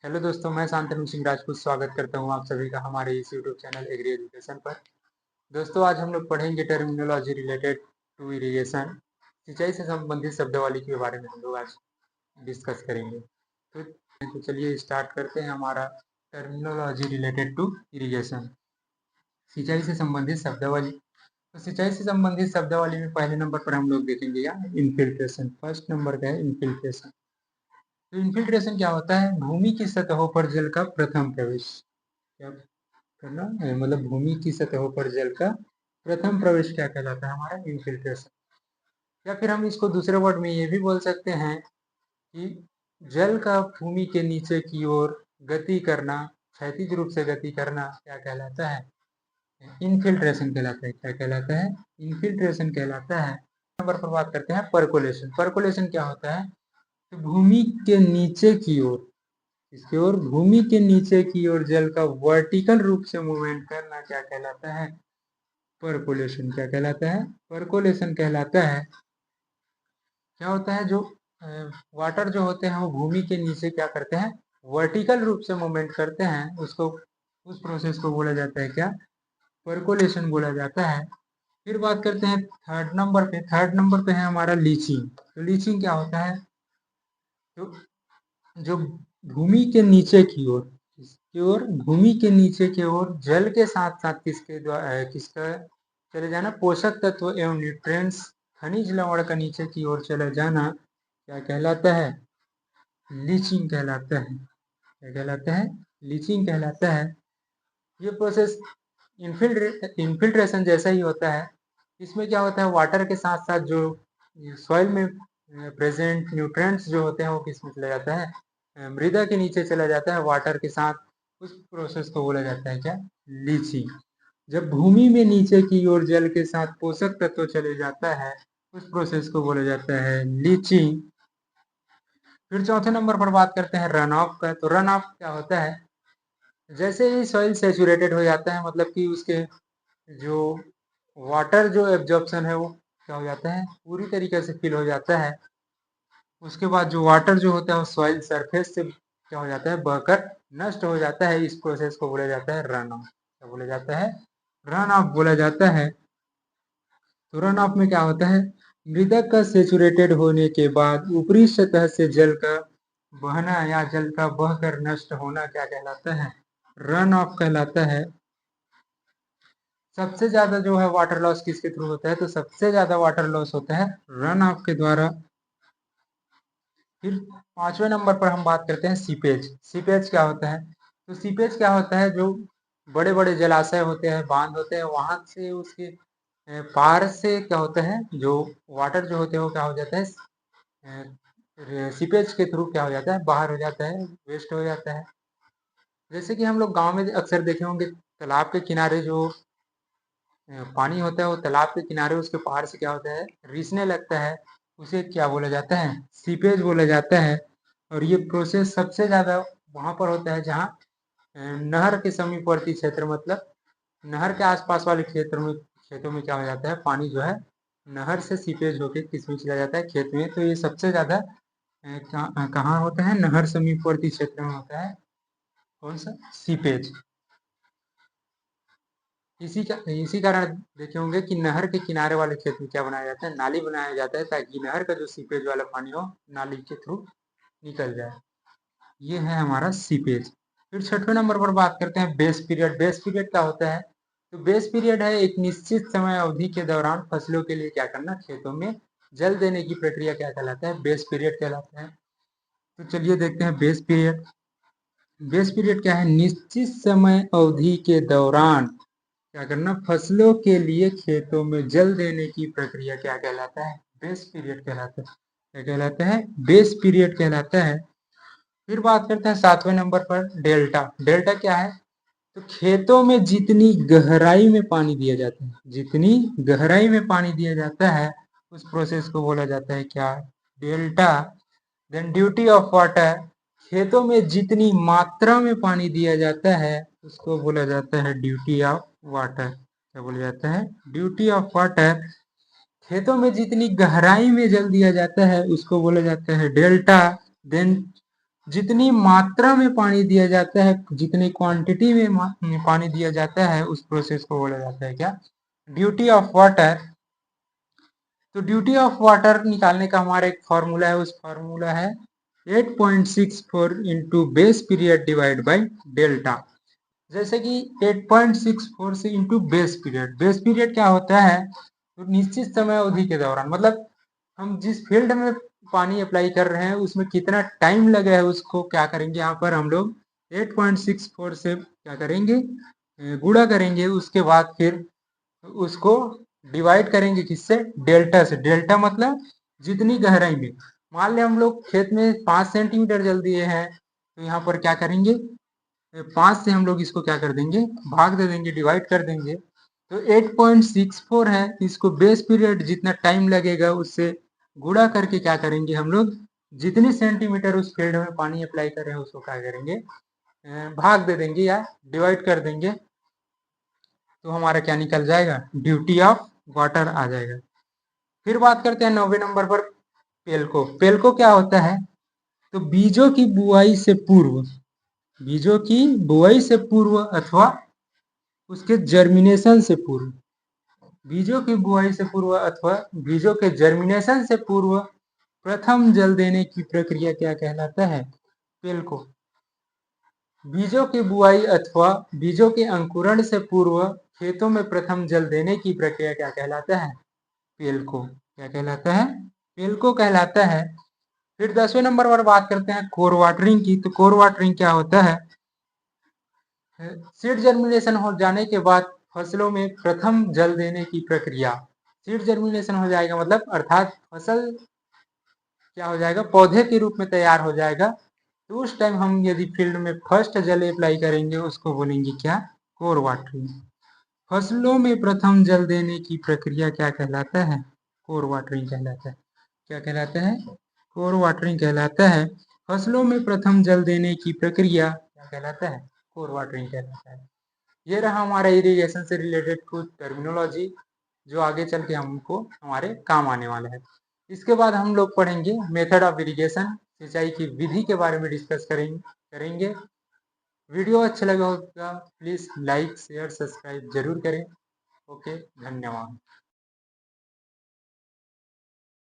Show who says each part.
Speaker 1: Hello दोस्तों, मैं शांतनु सिंह राजपूत स्वागत करता हूं आप सभी का हमारे इस यूट्यूब चैनल एग्री एजुकेशन पर। दोस्तों, आज हम लोग पढ़ेंगे टर्मिनोलॉजी रिलेटेड टू इरिगेशन। सिंचाई से संबंधित शब्दावली के बारे में हम लोग आज डिस्कस करेंगे। तो चलिए स्टार्ट करते हैं हमारा टर्मिनोलॉजी रिलेटेड टू इरिगेशन, सिंचाई से संबंधित शब्दावली। तो सिंचाई से संबंधित शब्दावली में पहले नंबर पर हम लोग देखेंगे यहाँ इनफिल्ट्रेशन। फर्स्ट नंबर का है इनफिल्ट्रेशन। तो इन्फिल्ट्रेशन क्या होता है? भूमि की सतहों पर जल का प्रथम प्रवेश। क्या करना है? मतलब भूमि की सतहों पर जल का प्रथम प्रवेश क्या कहलाता है? हमारा इन्फिल्ट्रेशन। या फिर हम इसको दूसरे वर्ड में ये भी बोल सकते हैं कि जल का भूमि के नीचे की ओर गति करना, क्षैतिज रूप से गति करना क्या कहलाता है? इन्फिल्ट्रेशन कहलाता है। क्या कहलाता है? इन्फिल्ट्रेशन कहलाता है। नंबर पर बात करते हैं परकोलेशन। परकोलेशन क्या होता है? तो भूमि के नीचे की ओर, इसकी ओर भूमि के नीचे की ओर जल का वर्टिकल रूप से मूवमेंट करना क्या कहलाता है? परकोलेशन। क्या कहलाता है? परकोलेशन कहलाता है। क्या होता है? जो वाटर जो होते हैं वो भूमि के नीचे क्या करते हैं? वर्टिकल रूप से मूवमेंट करते हैं, उसको उस प्रोसेस को बोला जाता है क्या? परकोलेशन बोला जाता है। फिर बात करते हैं थर्ड नंबर पे। थर्ड नंबर पे है हमारा लीचिंग। तो लीचिंग क्या होता है? तो जो भूमि के नीचे की ओर, इसकी ओर भूमि के नीचे की ओर जल के साथ साथ किसके द्वारा किसका चले जाना? पोषक तत्व एवं न्यूट्रिएंट्स, खनिज लवण का नीचे की ओर चले जाना क्या कहलाता है? लीचिंग कहलाता है। क्या कहलाता है? लीचिंग कहलाता है। ये प्रोसेस इन्फिल्ट्रेशन जैसा ही होता है। इसमें क्या होता है? वाटर के साथ साथ जो सॉइल में प्रेजेंट न्यूट्रिएंट्स जो होते हैं वो किस में चला जाता है? मृदा के नीचे चला जाता है वाटर के साथ। उस प्रोसेस को बोला जाता है क्या? लीचिंग। जब भूमि में नीचे की ओर जल के साथ पोषक तत्व चले जाता है, उस प्रोसेस को बोला जाता है लीचिंग। फिर चौथे नंबर पर बात करते हैं रन ऑफ का। तो रन ऑफ क्या होता है? जैसे ही सॉइल सेचुरेटेड हो जाता है, मतलब कि उसके जो वाटर जो एब्जॉर्प्शन है वो क्या हो जाता है? पूरी तरीके से फिल हो जाता है। उसके बाद जो वाटर जो होता है वो सॉइल सरफेस से क्या हो जाता है? बहकर नष्ट हो जाता है। इस प्रोसेस को बोला जाता है रन ऑफ। क्या बोला जाता है? रन ऑफ बोला जाता है। तो रन ऑफ में क्या होता है? मृदा का सेचुरेटेड होने के बाद ऊपरी सतह से जल का बहना या जल का बहकर नष्ट होना क्या कहलाता है? रन ऑफ कहलाता है। सबसे ज्यादा जो है वाटर लॉस किसके थ्रू होता है? तो सबसे ज्यादा वाटर लॉस होता है रन ऑफ के द्वारा। फिर पांचवें नंबर पर हम बात करते हैं सीपेज। सीपेज क्या होता है? तो सीपेज क्या होता है? जो बड़े बड़े जलाशय होते हैं, बांध होते हैं, वहां से उसके पार से क्या होता है? जो वाटर जो होते हैं वो क्या हो जाता है? सीपेज के थ्रू क्या हो जाता है? बाहर हो जाता है, वेस्ट हो जाता है। जैसे कि हम लोग गांव में अक्सर देखे होंगे, तालाब के किनारे जो पानी होता है वो तालाब के किनारे उसके पहाड़ से क्या होता है? रिसने लगता है। उसे क्या बोला जाता है? सीपेज बोला जाता है। और ये प्रोसेस सबसे ज्यादा वहां पर होता है जहाँ नहर के समीपवर्ती क्षेत्र, मतलब नहर के आसपास वाले खेतों में क्या हो जाता है? पानी जो है नहर से सीपेज होके किस में चला जाता है? खेत में। तो ये सबसे ज्यादा कहाँ होता है? नहर समीपवर्ती क्षेत्र में होता है। कौन सा? सीपेज। इसी कारण देखे होंगे कि नहर के किनारे वाले खेत में क्या बनाया जाता है? नाली बनाया जाता है, ताकि नहर का जो सीपेज वाला पानी हो नाली के थ्रू निकल जाए। ये है हमारा सीपेज। फिर छठवें नंबर पर बात करते हैं बेस पीरियड। बेस पीरियड क्या होता है? तो बेस पीरियड है एक निश्चित समय अवधि के दौरान फसलों के लिए क्या करना? खेतों में जल देने की प्रक्रिया क्या कहलाता है? बेस पीरियड कहलाता है। तो चलिए देखते हैं बेस पीरियड। बेस पीरियड क्या है? निश्चित समय अवधि के दौरान क्या करना? फसलों के लिए खेतों में जल देने की प्रक्रिया क्या कहलाता है? बेस पीरियड कहलाता है। क्या कहलाता है? बेस पीरियड कहलाता है। फिर बात करते हैं सातवें नंबर पर डेल्टा। डेल्टा क्या है? तो खेतों में जितनी गहराई में पानी दिया जाता है, जितनी गहराई में पानी दिया जाता है, उस प्रोसेस को बोला जाता है क्या? Delta. Then duty of water. खेतों में जितनी मात्रा में पानी दिया जाता है उसको बोला जाता है ड्यूटी ऑफ वाटर। क्या बोला जाता है? Duty of water. खेतों में जितनी गहराई में जल दिया जाता है उसको बोला जाता है डेल्टा। देन जितनी मात्रा में पानी दिया जाता है, जितनी क्वांटिटी में पानी दिया जाता है, उस प्रोसेस को बोला जाता है क्या? Duty of water. तो ड्यूटी ऑफ वाटर निकालने का हमारा एक फॉर्मूला है, उस फॉर्मूला है 8.64 into base period divide by delta. जैसे कि 8.64 से इंटू बेस पीरियड क्या होता है? तो निश्चित समय अवधि के दौरान, मतलब हम जिस फील्ड में पानी अप्लाई कर रहे हैं उसमें कितना टाइम लगा है उसको क्या करेंगे, यहाँ पर हम लोग 8.64 से क्या करेंगे, गुणा करेंगे। उसके बाद फिर उसको डिवाइड करेंगे किससे? डेल्टा से। डेल्टा मतलब जितनी गहराई में। मान लें हम लोग खेत में 5 सेंटीमीटर जल दिए हैं, तो यहाँ पर क्या करेंगे, 5 से हम लोग इसको क्या कर देंगे, भाग दे देंगे, डिवाइड कर देंगे। तो 8.64 है, इसको बेस पीरियड जितना टाइम लगेगा उससे गुणा करके क्या करेंगे हम लोग, जितनी सेंटीमीटर उस फील्ड में पानी अप्लाई कर रहे हैं उसको क्या करेंगे, भाग दे देंगे या डिवाइड कर देंगे। तो हमारा क्या निकल जाएगा, ड्यूटी ऑफ वाटर आ जाएगा। फिर बात करते हैं 9वें नंबर पर पेल्को। पेल्को क्या होता है? तो बीजों की बुआई से पूर्व, बीजों की बुआई से पूर्व अथवा उसके जर्मिनेशन से पूर्व, बीजों की बुआई से पूर्व अथवा बीजों के जर्मिनेशन से पूर्व प्रथम जल देने की प्रक्रिया क्या कहलाता है? पेल्को। बीजों की बुआई अथवा बीजों के अंकुरण से पूर्व खेतों में प्रथम जल देने की प्रक्रिया क्या कहलाता है? पेल्को। क्या कहलाता है? पेल्को कहलाता है। फिर 10वें नंबर पर बात करते हैं कोर वाटरिंग की। तो कोर वाटरिंग क्या होता है? सीड जर्मिनेशन हो जाने के बाद फसलों में प्रथम जल देने की प्रक्रिया। सीड जर्मिनेशन हो जाएगा मतलब अर्थात फसल क्या हो जाएगा, पौधे के रूप में तैयार हो जाएगा। तो उस टाइम हम यदि फील्ड में फर्स्ट जल अप्लाई करेंगे उसको बोलेंगे क्या, कोर वाटरिंग। फसलों में प्रथम जल देने की प्रक्रिया क्या कहलाता है? कोर वाटरिंग कहलाता है। क्या कहलाता है? कोर वाटरिंग कहलाता है। फसलों में प्रथम जल देने की प्रक्रिया क्या कहलाता है? कोर वाटरिंग कहलाता है। ये रहा हमारा इरिगेशन से रिलेटेड कुछ टर्मिनोलॉजी जो आगे चल के हमको हमारे काम आने वाला है। इसके बाद हम लोग पढ़ेंगे मेथड ऑफ इरिगेशन, सिंचाई की विधि के बारे में डिस्कस करेंगे। वीडियो अच्छा लगा होगा प्लीज़ लाइक शेयर सब्सक्राइब जरूर करें। ओके, धन्यवाद।